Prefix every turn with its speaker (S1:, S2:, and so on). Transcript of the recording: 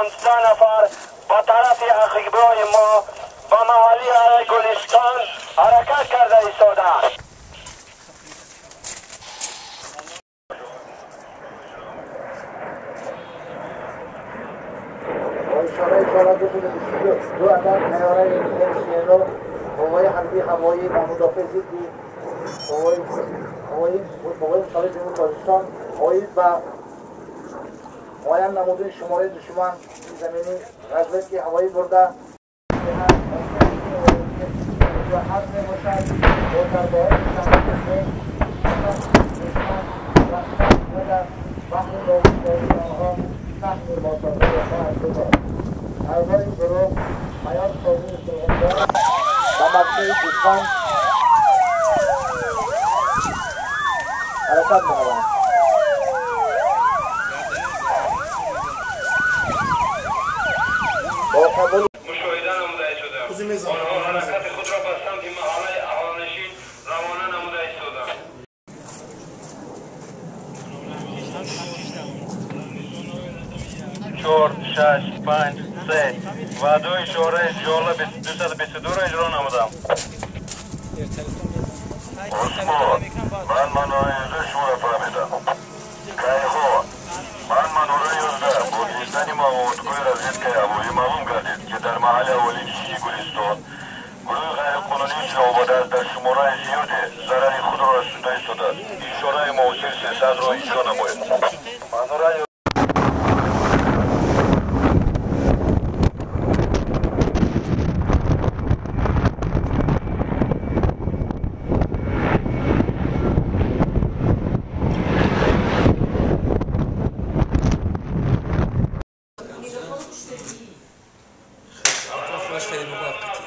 S1: 15 نفر به طرف اقیبای ما به محلی گلستان حرکت کرده ایستادند.
S2: اشاره دو عدد نیاره شیرو قوای حربی هوایی و مدافع ضدی قوای مخالف جمهوری پاکستان آیید به معین نمودن شماره دشمن زمینی غزوه که هوایی برده و حد میباشد و در باید بحر داوود آنها تحت ماساقه خواهد گذاشت. اعضای گروه حیات سازی سرهنگار و مقصود دشمن حرکت می‌نمایند. با قبول
S1: مشاهده نموده شده. آنها حرکت خود را به سمت محله اهالنشین روانه نموده ایستادند. 4 6 5 3 و دو اشاره جاله 222 را اجرا نمودم.
S3: عثمان من منوره 11 شما را فهمیدم. کایخو من منوره 11 با گرفتن موادگوی разведکای هوایی معلوم گردید که در محل اولین شیشی گلستان گروه غیرقانونی جنوباده است در شماره زیادی ضرر خود را رسونده ایستاده. اشاره موصل 300 را اجرا نمایید. منوره
S4: خیلی موافقت